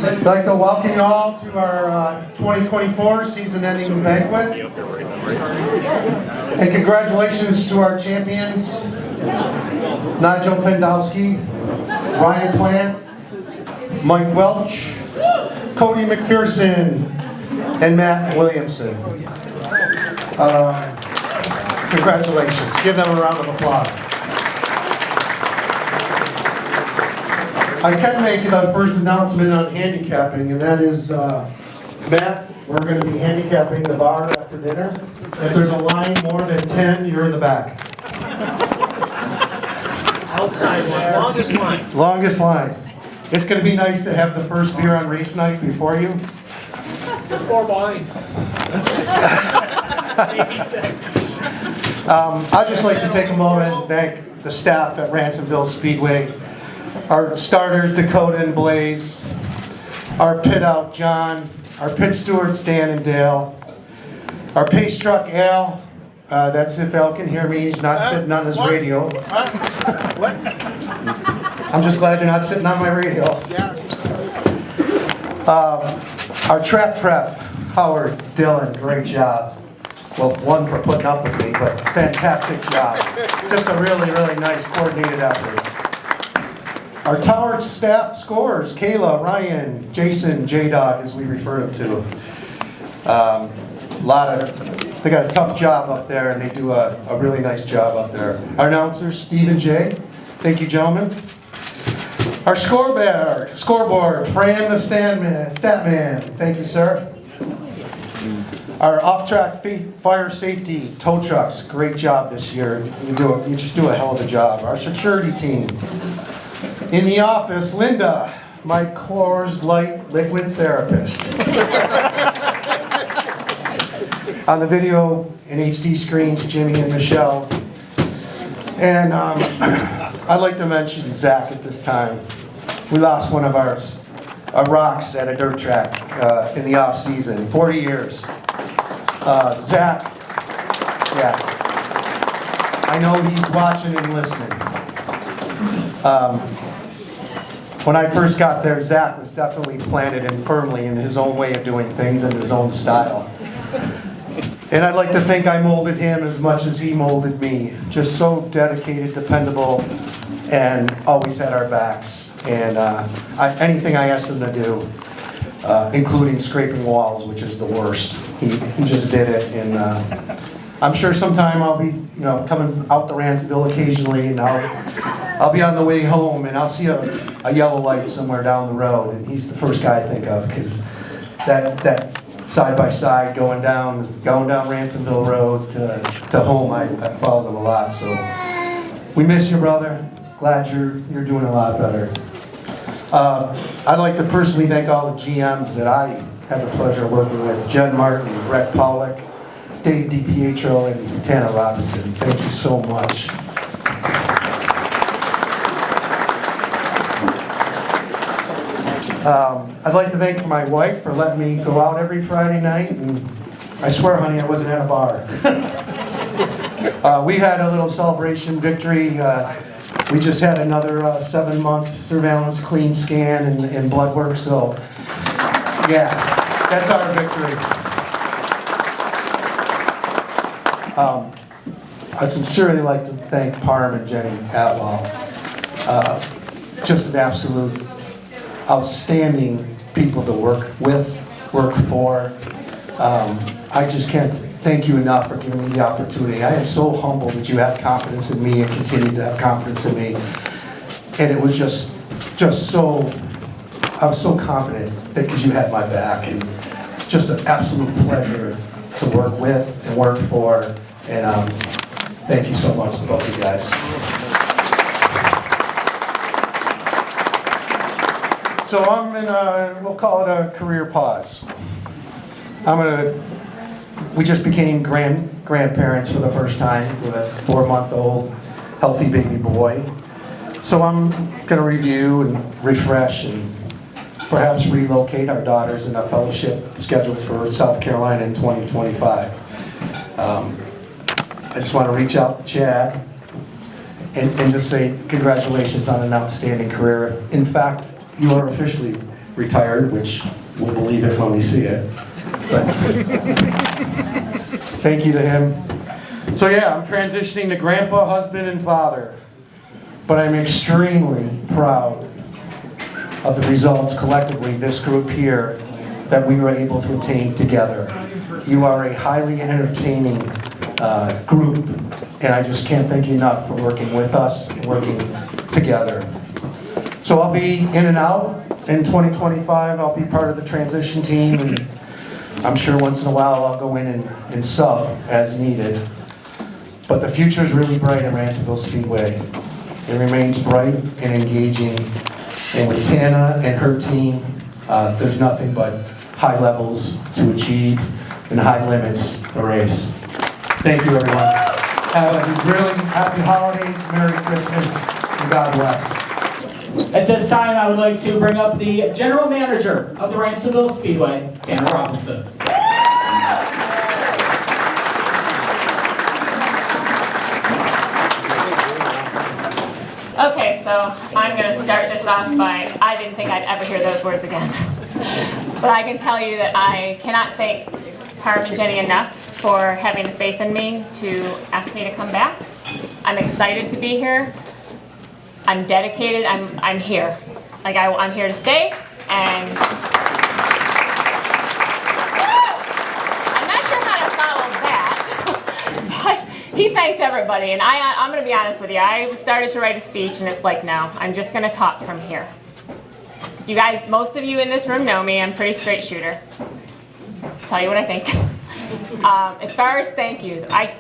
I'd like to welcome you all to our 2024 season-ending banquet. And congratulations to our champions, Nigel Pendowski, Ryan Plant, Mike Welch, Cody McPherson, and Matt Williamson. Congratulations. Give them a round of applause. I can make the first announcement on handicapping, and that is, Matt, we're going to be handicapping the bar after dinner. If there's a line more than 10, you're in the back. Outside one, longest line. Longest line. It's going to be nice to have the first beer on race night before you. You're 4 behind. Maybe 6. I'd just like to take a moment and thank the staff at Ransomville Speedway, our starters, Dakota and Blaze, our pit out, John, our pit stewards, Dan and Dale, our pace truck, Al. That's if Al can hear me. He's not sitting on his radio. What? I'm just glad you're not sitting on my radio. Our track prep, Howard, Dylan, great job. Well, one for putting up with me, but fantastic job. Just a really, really nice coordinated effort. Our tower staff scorers, Kayla, Ryan, Jason, J-Dog, as we refer them to. They got a tough job up there, and they do a really nice job up there. Our announcers, Steve and Jay. Thank you, gentlemen. Our scoreboard, Fran the Statman. Thank you, sir. Our off-track fire safety tow trucks, great job this year. You just do a hell of a job. Our security team. In the office, Linda, my Coors Light liquid therapist. On the video and HD screens, Jimmy and Michelle. And I'd like to mention Zach at this time. We lost one of our rocks at a dirt track in the off season, 40 years. Zach, yeah, I know he's watching and listening. When I first got there, Zach was definitely planted and firmly in his own way of doing things and his own style. And I'd like to think I molded him as much as he molded me. Just so dedicated, dependable, and always had our backs. And anything I asked him to do, including scraping walls, which is the worst, he just did it. And I'm sure sometime I'll be, coming out to Ransomville occasionally, and I'll be on the way home, and I'll see a yellow light somewhere down the road, and he's the first guy I think of, because that side by side going down Ransomville Road to home, I followed him a lot. So we miss you, brother. Glad you're doing a lot better. I'd like to personally thank all the GMs that I had the pleasure of working with: Jen Martin, Brett Pollock, Dave DiPietro, and Tanner Robinson. Thank you so much. I'd like to thank my wife for letting me go out every Friday night, and I swear, honey, I wasn't at a bar. We had a little celebration victory. We just had another 7-month surveillance clean scan and blood work, so yeah, that's our victory. I'd sincerely like to thank Parm and Jenny Atwell. Just an absolute outstanding people to work with, work for. I just can't thank you enough for giving me the opportunity. I am so humbled that you have confidence in me and continue to have confidence in me. And it was just so, I was so confident that because you had my back, and just an absolute pleasure to work with and work for. And thank you so much to both of you guys. So I'm in we'll call it a career pause. We just became grandparents for the first time with a 4-month-old healthy baby boy. So I'm gonna review and refresh and perhaps relocate. Our daughter's in a fellowship scheduled for South Carolina in 2025. I just want to reach out to Chad and just say congratulations on an outstanding career. In fact, you are officially retired, which we'll believe it when we see it. But thank you to him. So yeah, I'm transitioning to grandpa, husband, and father. But I'm extremely proud of the results collectively, this group here, that we were able to attain together. You are a highly entertaining group, and I just can't thank you enough for working with us and working together. So I'll be in and out in 2025. I'll be part of the transition team, and I'm sure once in a while I'll go in and sub as needed. But the future is really bright at Ransomville Speedway. It remains bright and engaging, and with Tana and her team, there's nothing but high levels to achieve and high limits to race. Thank you, everyone. Have a really happy holidays, Merry Christmas, and God bless. At this time, I would like to bring up the General Manager of the Ransomville Speedway, Tana Robinson. Okay, so I'm going to start this off by, I didn't think I'd ever hear those words again. But I can tell you that I cannot thank Harm and Jenny enough for having the faith in me to ask me to come back. I'm excited to be here. I'm dedicated. I'm here. Like I'm here to stay, and I'm not sure how to follow that. But he thanked everybody, and I'm going to be honest with you. I started to write a speech, and it's like, no, I'm just going to talk from here. You guys, most of you in this room know me. I'm a pretty straight shooter. Tell you what I think. As far as thank yous, I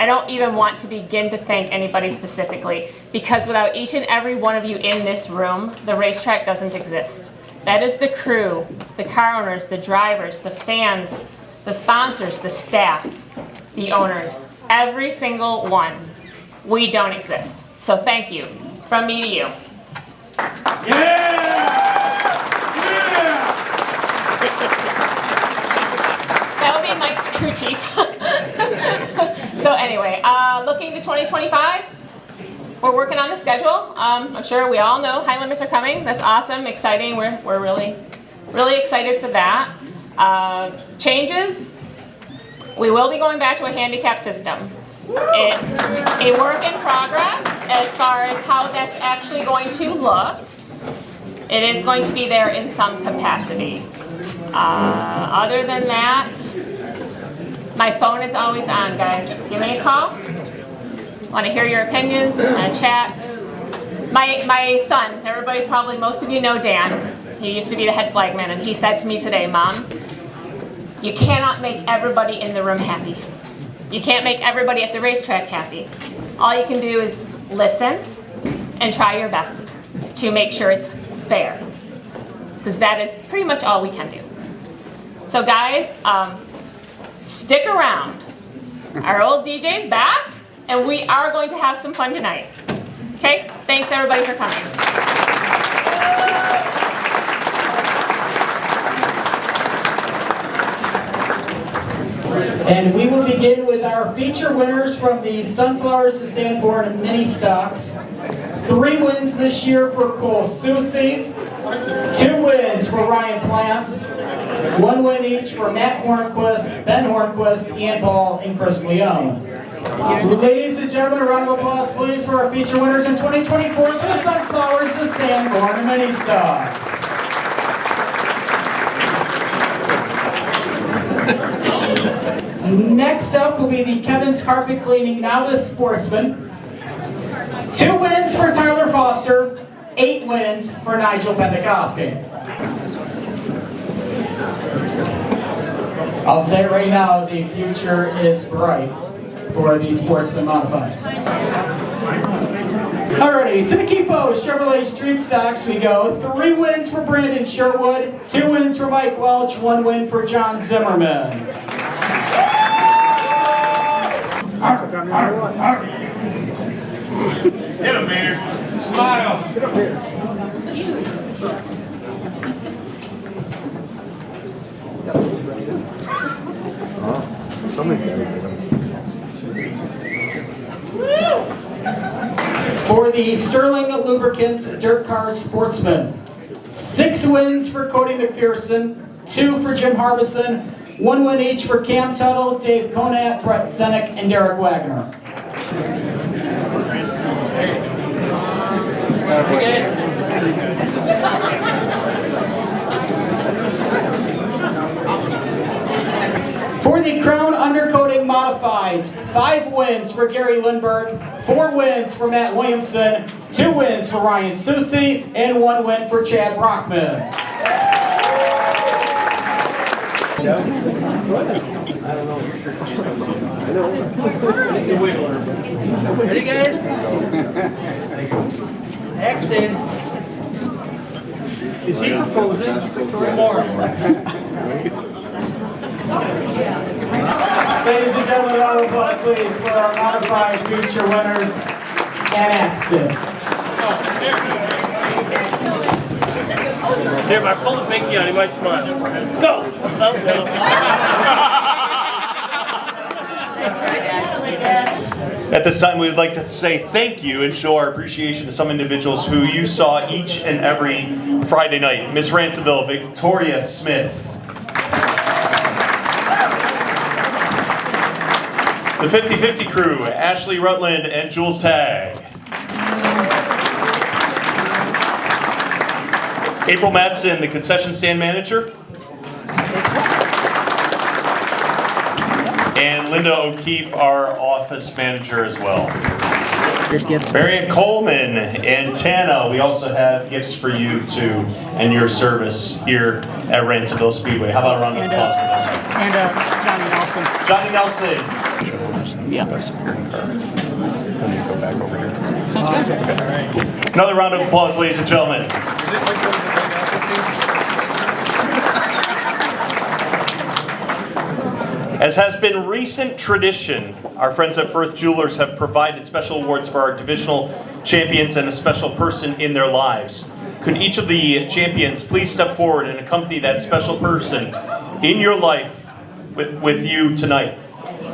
don't even want to begin to thank anybody specifically, because without each and every one of you in this room, the racetrack doesn't exist. That is the crew, the car owners, the drivers, the fans, the sponsors, the staff, the owners, every single one. We don't exist. So thank you, from me to you. Yeah! That would be Mike's crew chief. So anyway, looking to 2025, we're working on the schedule. I'm sure we all know high limits are coming. That's awesome, exciting. We're really excited for that. Changes, we will be going back to a handicap system. It's a work in progress as far as how that's actually going to look. It is going to be there in some capacity. Other than that, my phone is always on, guys. Give me a call. Want to hear your opinions, chat. My son, everybody, probably most of you know Dan. He used to be the head flagman, and he said to me today, Mom, you cannot make everybody in the room happy. You can't make everybody at the racetrack happy. All you can do is listen and try your best to make sure it's fair, because that is pretty much all we can do. So guys, stick around. Our old DJ's back, and we are going to have some fun tonight. Okay? Thanks everybody for coming. And we will begin with our feature winners from the Sunflowers to Sanborn mini stocks. 3 wins this year for Cole Susi, 2 wins for Ryan Plant, 1 win each for Matt Hornquist, Ben Hornquist, Ian Paul, and Chris Leone. Ladies and gentlemen, a round of applause please for our feature winners in 2024 for the Sunflowers to Sanborn mini stocks. Next up will be the Kevin's Carpet Cleaning Novice Sportsman. 2 wins for Tyler Foster, 8 wins for Nigel Pentecoste. I'll say it right now, the future is bright for the Sportsman Modifieds. Alrighty, to the Kipo Chevrolet Street Stocks we go. 3 wins for Brandon Sherwood, 2 wins for Mike Welch, 1 win for John Zimmerman. Hit him, man. Smile. For the Sterling Lubricants Dirt Car Sportsman, 6 wins for Cody McPherson, 2 for Jim Harbison, 1 win each for Cam Tuttle, Dave Conant, Brett Senek, and Derek Wagner. For the Crown Undercoating Modifieds, 5 wins for Gary Lindbergh, 4 wins for Matt Williamson, 2 wins for Ryan Susi, and 1 win for Chad Brockman. Ready, guys? Action. Is he proposing? 3 more. Ladies and gentlemen, round of applause please for our modified feature winners and Axton. Here, I pull the pinky out, he might smile. Go! Oh, no. At this time, we would like to say thank you and show our appreciation to some individuals who you saw each and every Friday night. Ms. Ransomville, Victoria Smith. The 50-50 crew, Ashley Rutland and Jules Tagg. April Madsen, the concession stand manager. And Linda O'Keefe, our office manager as well. There's gifts. Marion Coleman and Tana, we also have gifts for you too and your service here at Ransomville Speedway. How about a round of applause for them? And Johnny Nelson. Johnny Nelson. Yeah. Best appearing car. Let me go back over here. Sounds good. Another round of applause, ladies and gentlemen. As has been recent tradition, our friends at Firth Jewelers have provided special awards for our divisional champions and a special person in their lives. Could each of the champions please step forward and accompany that special person in your life with you tonight?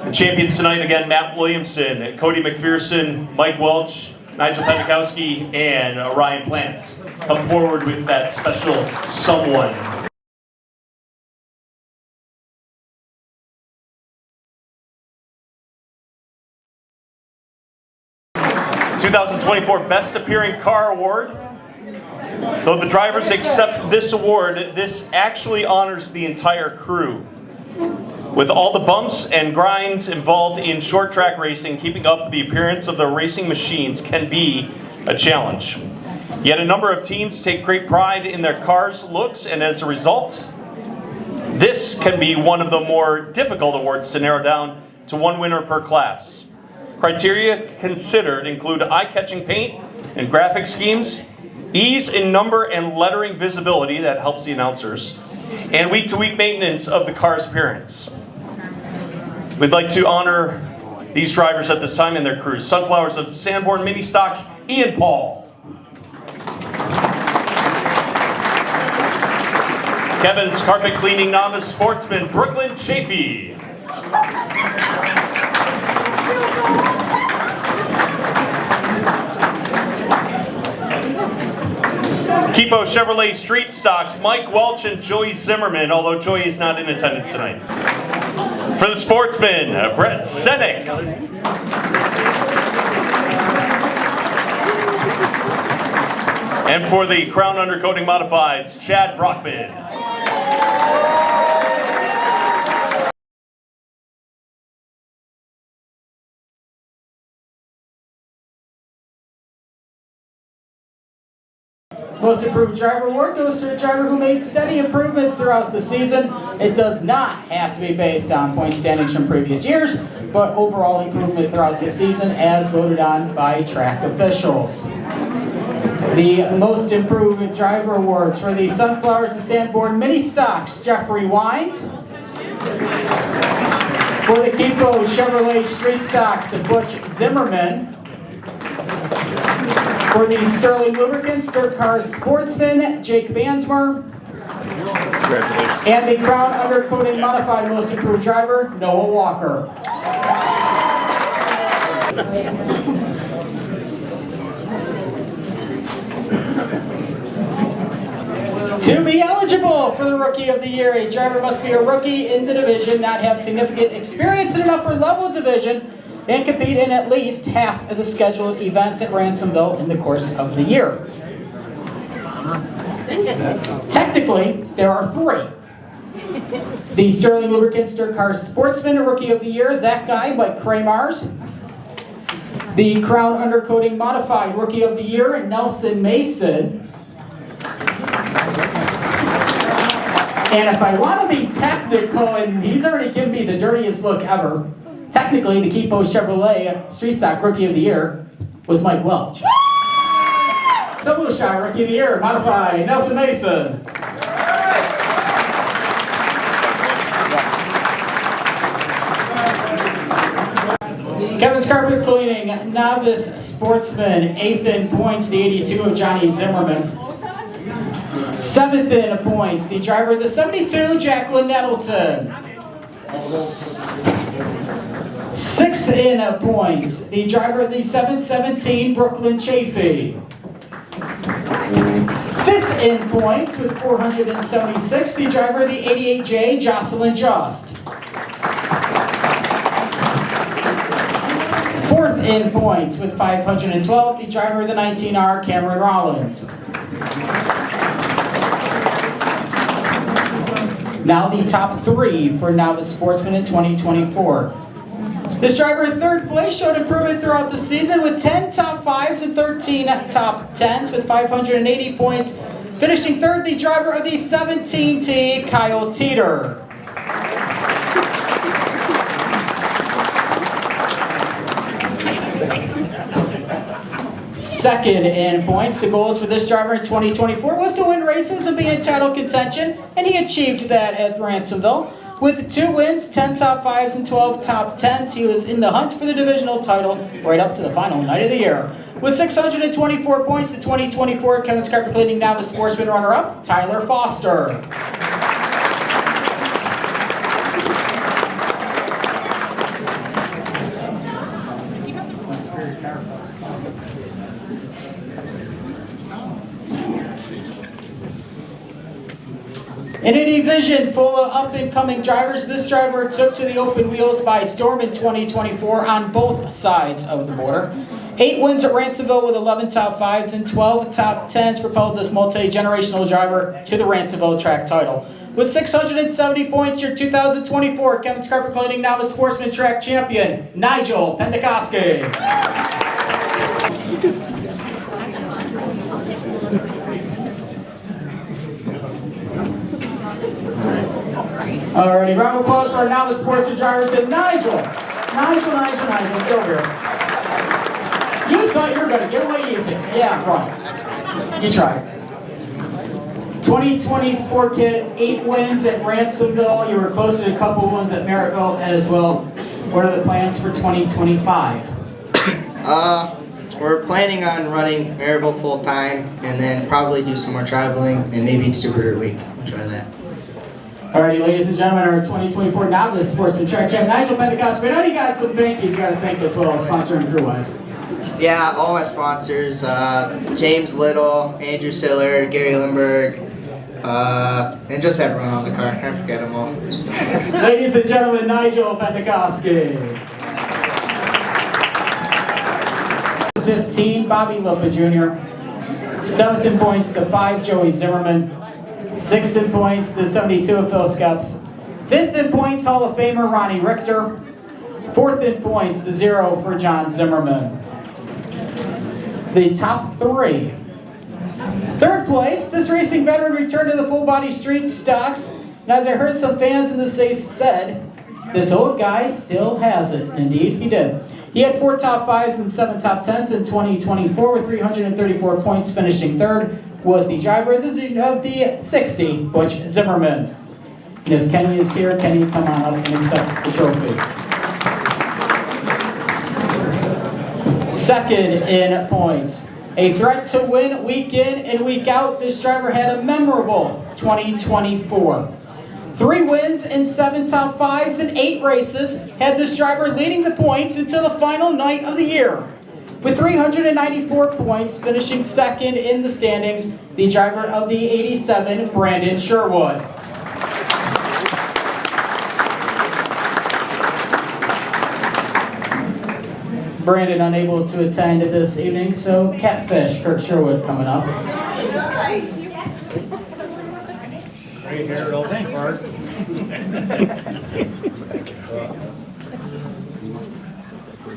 The champions tonight, again, Matt Williamson, Cody McPherson, Mike Welch, Nigel Pendakowski, and Ryan Plant. Come forward with that special someone. '24 Best Appearing Car Award. Though the drivers accept this award, this actually honors the entire crew. With all the bumps and grinds involved in short track racing, keeping up the appearance of the racing machines can be a challenge. Yet a number of teams take great pride in their cars' looks, and as a result, this can be one of the more difficult awards to narrow down to one winner per class. Criteria considered include eye-catching paint and graphic schemes, ease in number and lettering visibility that helps the announcers, and week-to-week maintenance of the car's appearance. We'd like to honor these drivers at this time and their crews. Sunflowers of Sanborn Mini Stocks, Ian Paul. Kevin's Carpet Cleaning Novice Sportsman, Brooklyn Chafee. Kipo Chevrolet Street Stocks, Mike Welch and Joey Zimmerman, although Joey is not in attendance tonight. For the Sportsman, Brett Senek. And for the Crown Undercoating Modifieds, Chad Brockman. Most Improved Driver Award goes to a driver who made steady improvements throughout the season. It does not have to be based on point standings from previous years, but overall improvement throughout the season as voted on by track officials. The Most Improved Driver Awards for the Sunflowers of Sanborn Mini Stocks, Jeffrey Wines. For the Kipo Chevrolet Street Stocks, Butch Zimmerman. For the Sterling Lubricants Dirt Cars Sportsman, Jake Bansmer. And the Crown Undercoating Modified Most Improved Driver, Noah Walker. To be eligible for the Rookie of the Year, a driver must be a rookie in the division, not have significant experience in an upper level division, and compete in at least half of the scheduled events at Ransomville in the course of the year. Technically, there are 3. The Sterling Lubricants Dirt Car Sportsman Rookie of the Year, that guy, Mike Kramars. The Crown Undercoating Modified Rookie of the Year, Nelson Mason. And if I want to be technical, and he's already given me the dirtiest look ever, technically the Keepo Chevrolet Street Stock Rookie of the Year was Mike Welch. Double Shot Rookie of the Year, Modified, Nelson Mason. Kevin's Carpet Cleaning, Novice Sportsman, 8th in points, the 82 of Johnny Zimmerman. 7th in points, the driver of the 72, Jacqueline Nettleton. 6th in points, the driver of the 717, Brooklyn Chafee. 5th in points with 476, the driver of the 88J, Jocelyn Just. 4th in points with 512, the driver of the 19R, Cameron Rollins. Now the top 3 for Novice Sportsman in 2024. This driver in 3rd place showed improvement throughout the season with 10 top 5s and 13 top 10s with 580 points. Finishing 3rd, the driver of the 17T, Kyle Teeter. Second in points. The goals for this driver in 2024 was to win races and be in title contention, and he achieved that at Ransomville. With 2 wins, 10 top 5s, and 12 top 10s, he was in the hunt for the divisional title right up to the final night of the year. With 624 points, the 2024 Kevin's Carpet Cleaning Novice Sportsman runner-up, Tyler Foster. In a division full of up-and-coming drivers, this driver took to the open wheels by storm in 2024 on both sides of the border. 8 wins at Ransomville with 11 top 5s and 12 top 10s propelled this multi-generational driver to the Ransomville track title. With 670 points, your 2024 Kevin's Carpet Cleaning Novice Sportsman Track Champion, Nigel Pendekoski. Alrighty, round of applause for our Novice Sportsman drivers and Nigel. Nigel, get over here. You thought you were going to get away easy. Yeah, right. You tried. 2024 kid, 8 wins at Ransomville. You were close to a couple wins at Merrittville as well. What are the plans for 2025? We're planning on running Merrittville full time and then probably do some more traveling and maybe Super Dirt Week. We'll try that. Alrighty, ladies and gentlemen, our 2024 Novice Sportsman Track Champ, Nigel Pendekoski. I know you got some thank yous you got to thank as well, sponsor and crew-wise. Yeah, all my sponsors, James Little, Andrew Siller, Gary Lindbergh, and just everyone on the car. I forget them all. Ladies and gentlemen, Nigel Pendekoski. 15, Bobby Lipa Jr. 7th in points, the 5, Joey Zimmerman. 6th in points, the 72 of Phil Skeps. 5th in points, Hall of Famer Ronnie Richter. 4th in points, the 0 for John Zimmerman. The top 3. 3rd place, this racing veteran returned to the full body street stocks. And as I heard some fans in the space said, this old guy still has it. Indeed, he did. He had 4 top 5s and 7 top 10s in 2024 with 334 points, finishing 3rd. Was the driver of the 60, Butch Zimmerman. And if Kenny is here, Kenny, come on up and accept the trophy. 2nd in points. A threat to win week in and week out, this driver had a memorable 2024. 3 wins and 7 top 5s and 8 races had this driver leading the points until the final night of the year. With 394 points, finishing second in the standings, the driver of the 87, Brandon Sherwood. Brandon unable to attend this evening, so Catfish, Kirk Sherwood coming up. Great hair, old Bart.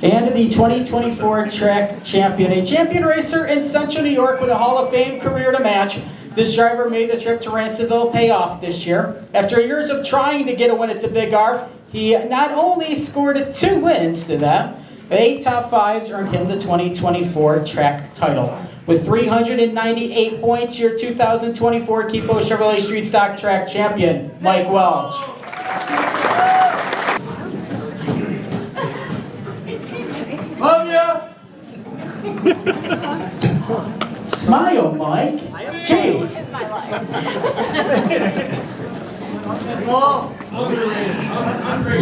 And the 2024 track champion, a champion racer in Central New York with a Hall of Fame career to match. This driver made the trip to Ransomville pay off this year. After years of trying to get a win at the Big R, he not only scored 2 wins to that, 8 top 5s earned him the 2024 track title. With 398 points, your 2024 Keepo Chevrolet Street Stock Track champion, Mike Welch. Love ya! Smile, Mike. Jeez.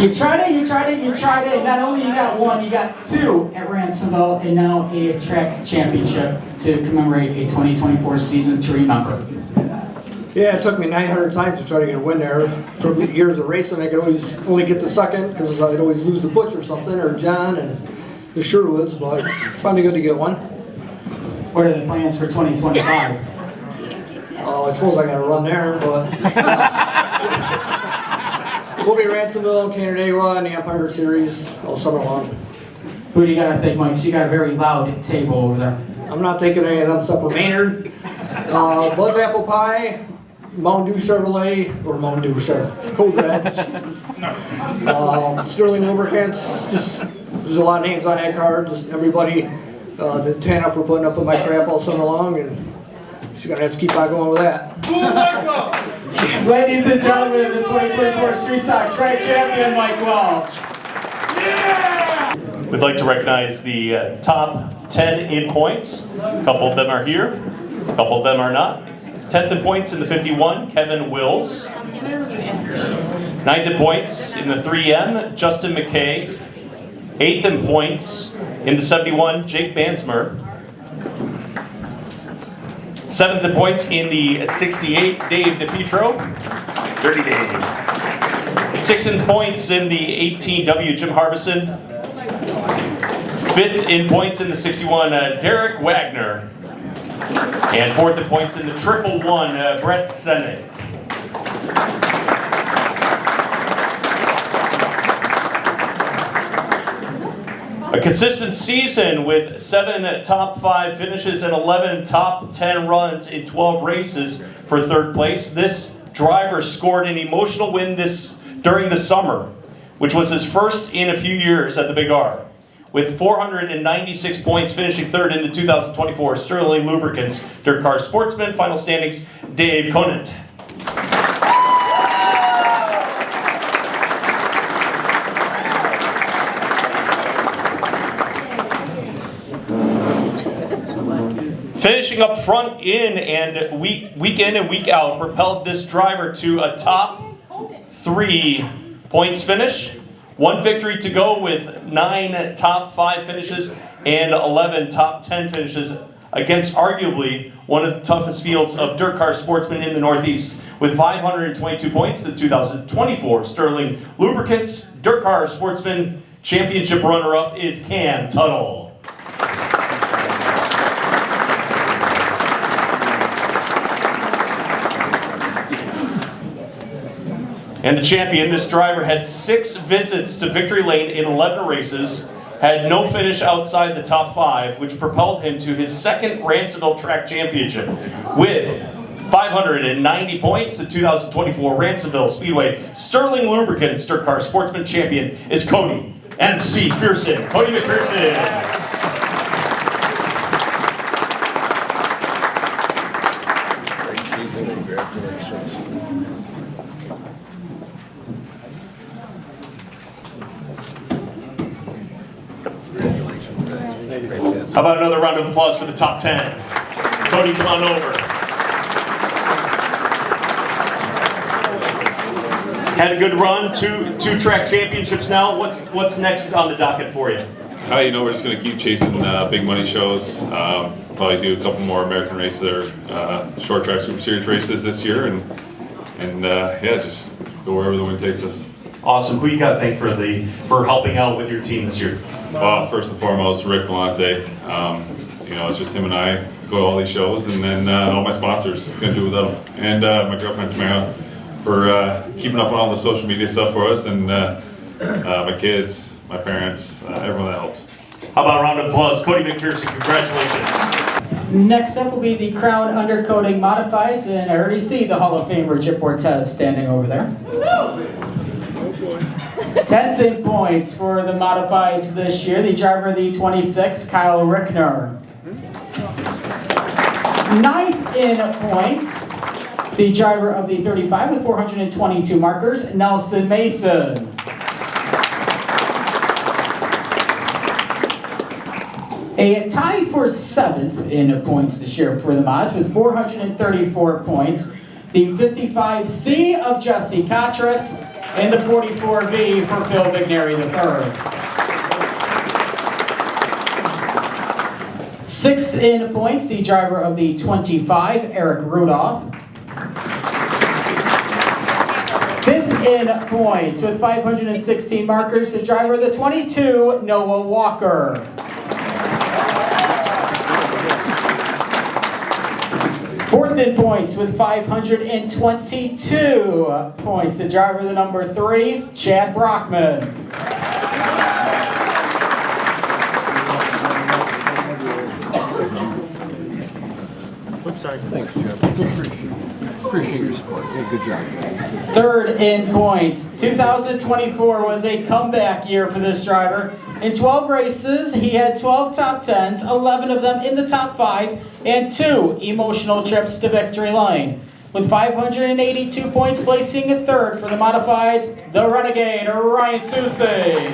You tried it. Not only you got 1, you got 2 at Ransomville, and now a track championship to commemorate a 2024 season to remember. Yeah, it took me 900 times to try to get a win there. For years of racing, I could always only get the second because I'd always lose to Butch or something, or John, and the Sherwoods, but it's finally good to get one. What are the plans for 2025? I suppose I got to run there, but we'll be Ransomville, Canandaigua, and the Empire Series all summer long. Who do you got to think, Mike? So you got a very loud table over there. I'm not thinking any of them stuff for Maynard. Bud's Apple Pie, Mountain Dew Chevrolet, or Mountain Dew Chevrolet, Code Red. Sterling Lubricants, just there's a lot of names on that card. Just everybody, to Tana for putting up with my crap all summer long, and she's gonna have to keep on going with that. Ladies and gentlemen, the 2024 Street Stock Track champion, Mike Welch. We'd like to recognize the top 10 in points. A couple of them are here, a couple of them are not. 10th in points in the 51, Kevin Wills. 9th in points in the 3M, Justin McKay. 8th in points in the 71, Jake Bansmer. 7th in points in the 68, Dave DePietro. Dirty Dave. 6th in points in the 18W, Jim Harbison. 5th in points in the 61, Derek Wagner. And 4th in points in the 111, Brett Sennick. A consistent season with 7 top 5 finishes and 11 top 10 runs in 12 races for 3rd place. This driver scored an emotional win during the summer, which was his first in a few years at the Big R. With 496 points, finishing 3rd in the 2024 Sterling Lubricants Dirt Car Sportsman. Final standings, Dave Conant. Finishing up front in and week in and week out propelled this driver to a top 3 points finish. 1 victory to go with 9 top 5 finishes and 11 top 10 finishes against arguably one of the toughest fields of dirt car sportsmen in the Northeast. With 522 points, the 2024 Sterling Lubricants Dirt Car Sportsman Championship runner-up is Cam Tuttle. And the champion, this driver had 6 visits to victory lane in 11 races, had no finish outside the top 5, which propelled him to his 2nd Ransomville Track Championship. With 590 points, the 2024 Ransomville Speedway Sterling Lubricants Dirt Car Sportsman Champion is Cody MC Fearson. Cody McPherson. How about another round of applause for the top 10? Cody, come on over. Had a good run, two track championships now. What's next on the docket for you? we're just going to keep chasing big money shows. Probably do a couple more American racer, short track Super Series races this year, and yeah, just go wherever the wind takes us. Awesome. Who you got to thank for helping out with your team this year? Well, first and foremost, Rick Galante. It's just him and I go to all these shows, and then all my sponsors, couldn't do without them. And my girlfriend Tamara for keeping up on all the social media stuff for us, and my kids, my parents, everyone that helps. How about a round of applause? Cody McPherson, congratulations. Next up will be the Crown Undercoating Modifieds, and I already see the Hall of Famer Chip Ortez standing over there. 10th in points for the Modifieds this year, the driver of the 26, Kyle Rickner. 9th in points, the driver of the 35 with 422 markers, Nelson Mason. A tie for 7th in points this year for the mods with 434 points. The 55C of Jesse Catras and the 44V for Phil Vigneri III. 6th in points, the driver of the 25, Eric Rudolph. 5th in points with 516 markers, the driver of the 22, Noah Walker. 4th in points with 522 points, the driver of the number 3, Chad Brockman. Oops, sorry. Thanks, Jeff. Appreciate your support. Hey, good job. 3rd in points. 2024 was a comeback year for this driver. In 12 races, he had 12 top 10s, 11 of them in the top 5, and 2 emotional trips to victory lane. With 582 points, placing 3rd for the Modifieds, the Renegade, Ryan Susi.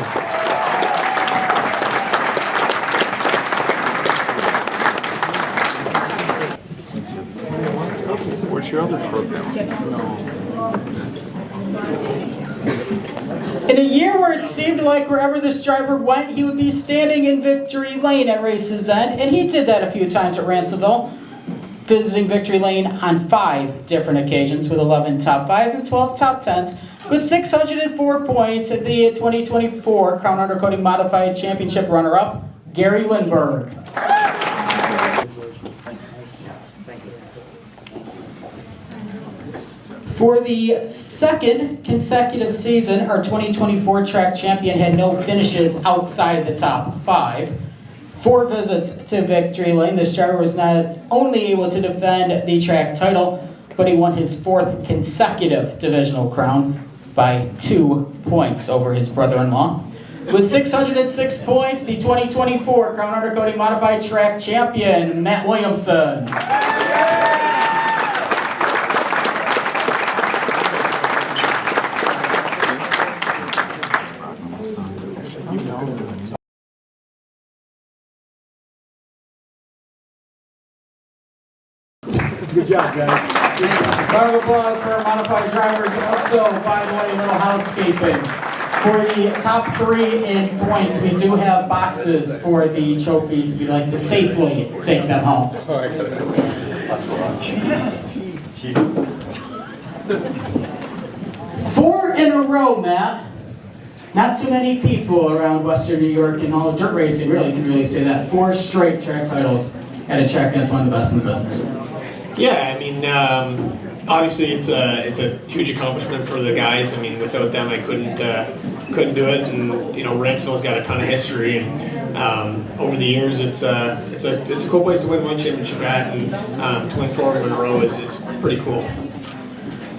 Where's your other trophy? In a year where it seemed like wherever this driver went, he would be standing in victory lane at race's end, and he did that a few times at Ransomville, visiting victory lane on 5 different occasions with 11 top 5s and 12 top 10s, with 604 points at the 2024 Crown Undercoating Modified Championship runner-up, Gary Lindberg. For the 2nd consecutive season, our 2024 track champion had no finishes outside of the top 5. 4 visits to victory lane. This driver was not only able to defend the track title, but he won his 4th consecutive divisional crown by 2 points over his brother-in-law. With 606 points, the 2024 Crown Undercoating Modified Track champion, Matt Williamson. Good job, guys. Round of applause for our modified drivers. Also, by the way, a little housekeeping. For the top 3 in points, we do have boxes for the trophies if you'd like to safely take them home. 4 in a row, Matt. Not too many people around Western New York and all of dirt racing really can really say that. 4 straight track titles at a track that's one of the best in the business. Yeah, I mean, obviously it's a huge accomplishment for the guys. I mean, without them, I couldn't do it. And you know, Ransomville's got a ton of history, and over the years, it's a cool place to win one championship at, and to win 4 in a row is pretty cool.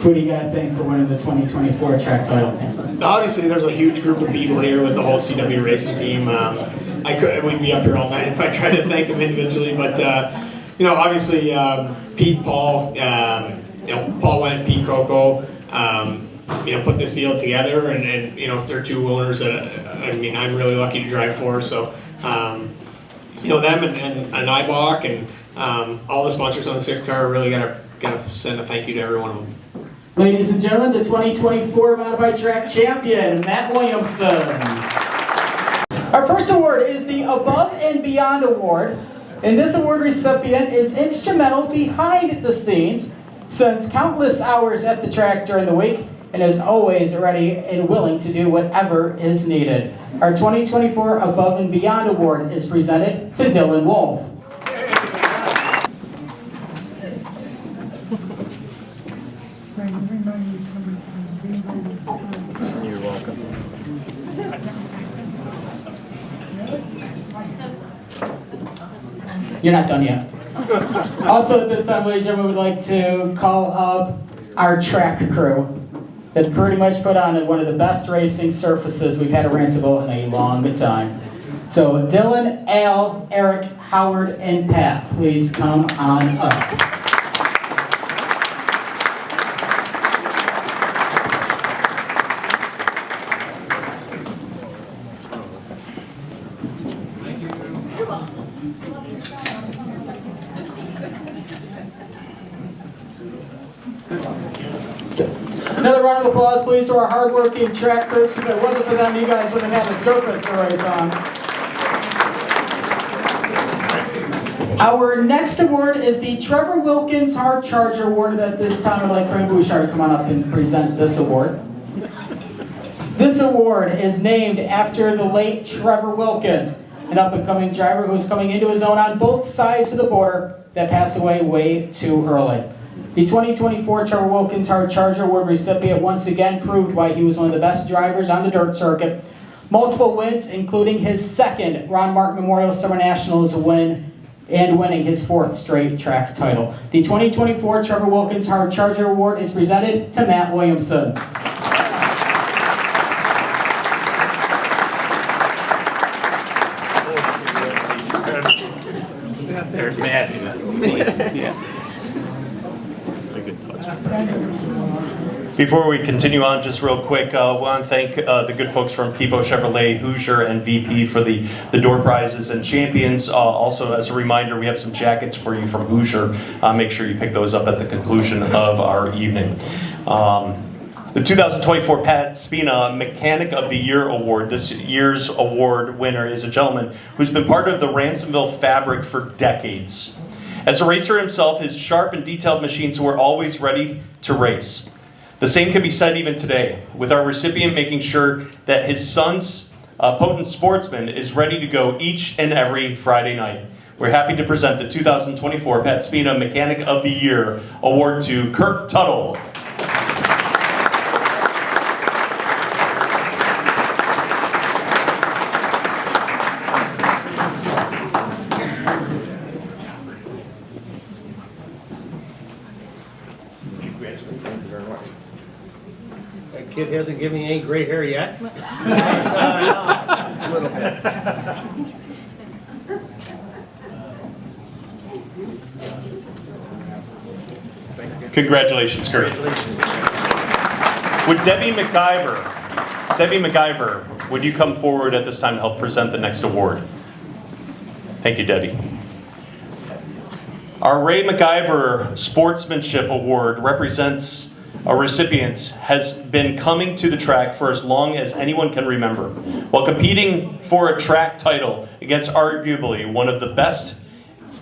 Who do you got to thank for winning the 2024 track title? Obviously, there's a huge group of people here with the whole CW racing team. We'd be up here all night if I tried to thank them individually, but you know, obviously Pete and Paul, Paul went, Pete Coco, put this deal together, and you know, they're 2 owners that I'm really lucky to drive for. So them and IBOC and all the sponsors on the 6 car really gotta send a thank you to every one of them. Ladies and gentlemen, the 2024 Modified Track Champion, Matt Williamson. Our first award is the Above and Beyond Award, and this award recipient is instrumental behind the scenes, spends countless hours at the track during the week, and is always ready and willing to do whatever is needed. Our 2024 Above and Beyond Award is presented to Dylan Wolf. You're welcome. You're not done yet. Also at this time, ladies and gentlemen, we would like to call up our track crew that pretty much put on one of the best racing surfaces we've had at Ransomville in a long time. So Dylan, Al, Eric, Howard, and Pat, please come on up. Another round of applause, please, to our hardworking track crews. If it wasn't for them, you guys wouldn't have had a surface to race on. Our next award is the Trevor Wilkins Hard Charger Award. At this time, I'd like Frank Bouchard to come on up and present this award. This award is named after the late Trevor Wilkins, an up-and-coming driver who was coming into his own on both sides of the border that passed away way too early. The 2024 Trevor Wilkins Hard Charger Award recipient once again proved why he was one of the best drivers on the dirt circuit. Multiple wins, including his second Ron Martin Memorial Summer Nationals win and winning his 4th straight track title. The 2024 Trevor Wilkins Hard Charger Award is presented to Matt Williamson. There's Matt. Yeah. Before we continue on, just real quick, I want to thank the good folks from Pepo Chevrolet, Hoosier, and VP for the door prizes and champions. Also, as a reminder, we have some jackets for you from Hoosier. Make sure you pick those up at the conclusion of our evening. The 2024 Pat Spina Mechanic of the Year Award. This year's award winner is a gentleman who's been part of the Ransomville fabric for decades. As a racer himself, his sharp and detailed machines were always ready to race. The same can be said even today, with our recipient making sure that his son's potent Sportsman is ready to go each and every Friday night. We're happy to present the 2024 Pat Spina Mechanic of the Year Award to Kirk Tuttle. That kid hasn't given me any gray hair yet. A little bit. Congratulations, Kurt. Would Debbie McIver, would you come forward at this time to help present the next award? Thank you, Debbie. Our Ray McIver Sportsmanship Award represents a recipient has been coming to the track for as long as anyone can remember. While competing for a track title against arguably one of the best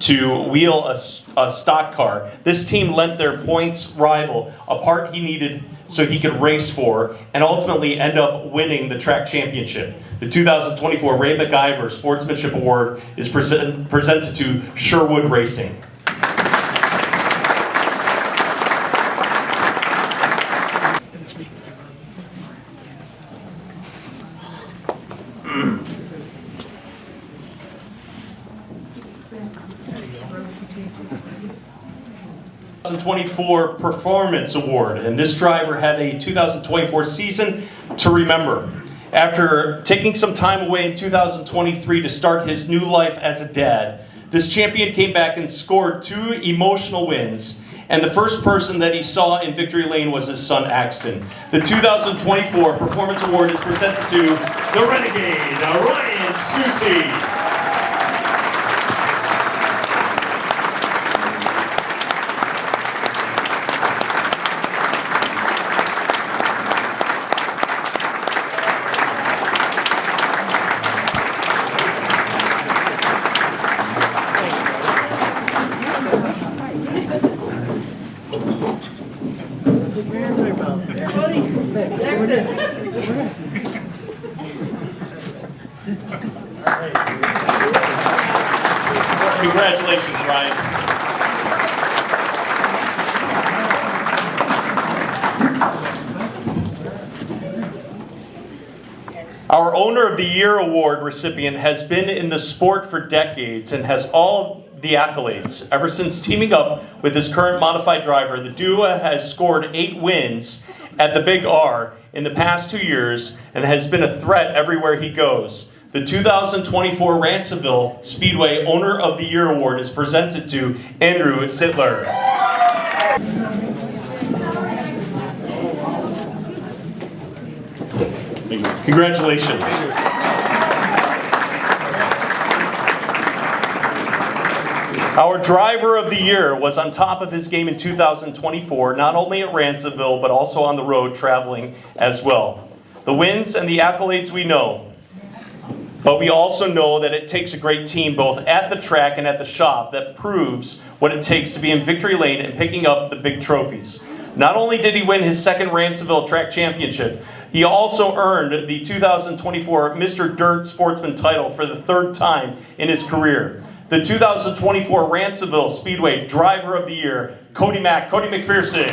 to wheel a stock car, this team lent their points rival a part he needed so he could race for and ultimately end up winning the track championship. The 2024 Ray McIver Sportsmanship Award is presented to Sherwood Racing. The 2024 Performance Award, and this driver had a 2024 season to remember. After taking some time away in 2023 to start his new life as a dad, this champion came back and scored 2 emotional wins, and the first person that he saw in victory lane was his son Axton. The 2024 Performance Award is presented to the Renegade, Ryan Susie. Congratulations, Ryan. Our Owner of the Year award recipient has been in the sport for decades and has all the accolades. Ever since teaming up with his current modified driver, the duo has scored 8 wins at the Big R in the past 2 years and has been a threat everywhere he goes. The 2024 Ransomville Speedway Owner of the Year award is presented to Andrew Sittler. Congratulations. Our Driver of the Year was on top of his game in 2024, not only at Ransomville, but also on the road traveling as well. The wins and the accolades we know, but we also know that it takes a great team both at the track and at the shop that proves what it takes to be in victory lane and picking up the big trophies. Not only did he win his second Ransomville Track Championship, he also earned the 2024 Mr. Dirt Sportsman title for the 3rd time in his career. The 2024 Ransomville Speedway Driver of the Year, Cody McPherson.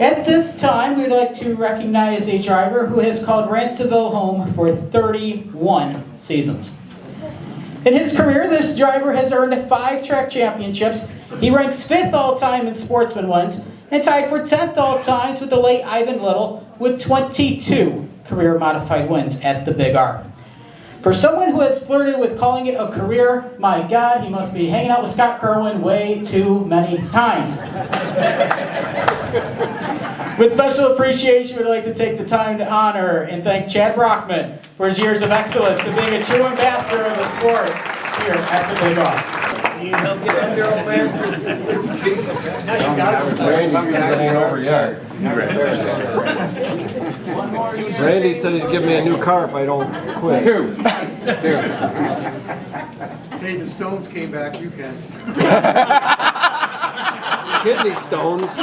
At this time, we'd like to recognize a driver who has called Ransomville home for 31 seasons. In his career, this driver has earned 5 track championships. He ranks 5th all-time in Sportsman wins and tied for 10th all-times with the late Ivan Little with 22 career modified wins at the Big R. For someone who has flirted with calling it a career, my God, he must be hanging out with Scott Kerwin way too many times. With special appreciation, we'd like to take the time to honor and thank Chad Brockman for his years of excellence and being a true ambassador of the sport here at the Big R. You need help getting up there, old man? Randy says it ain't over yet. Randy said he'd give me a new car if I don't quit. 2. Hey, the Stones came back, you can. Kidney stones.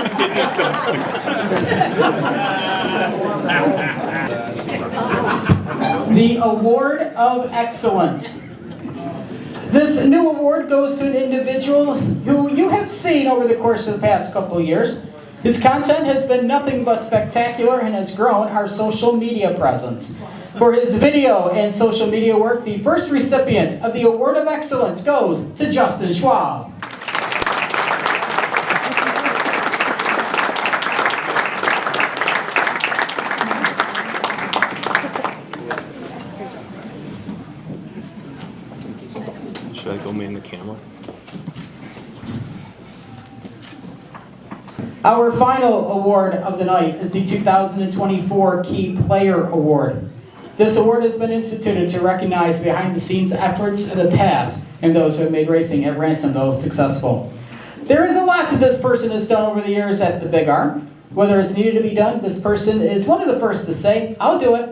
The Award of Excellence. This new award goes to an individual who you have seen over the course of the past couple of years. His content has been nothing but spectacular and has grown our social media presence. For his video and social media work, the first recipient of the Award of Excellence goes to Justin Schwab. Should I go man the camera? Our final award of the night is the 2024 Key Player Award. This award has been instituted to recognize behind-the-scenes efforts of the past and those who have made racing at Ransomville successful. There is a lot that this person has done over the years at the Big R. Whether it's needed to be done, this person is one of the first to say, "I'll do it."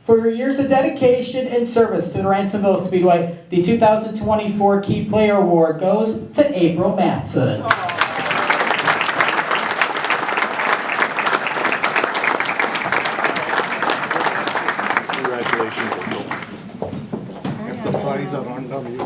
For your years of dedication and service to the Ransomville Speedway, the 2024 Key Player Award goes to April Matson. Congratulations, April. If the flies are on them, you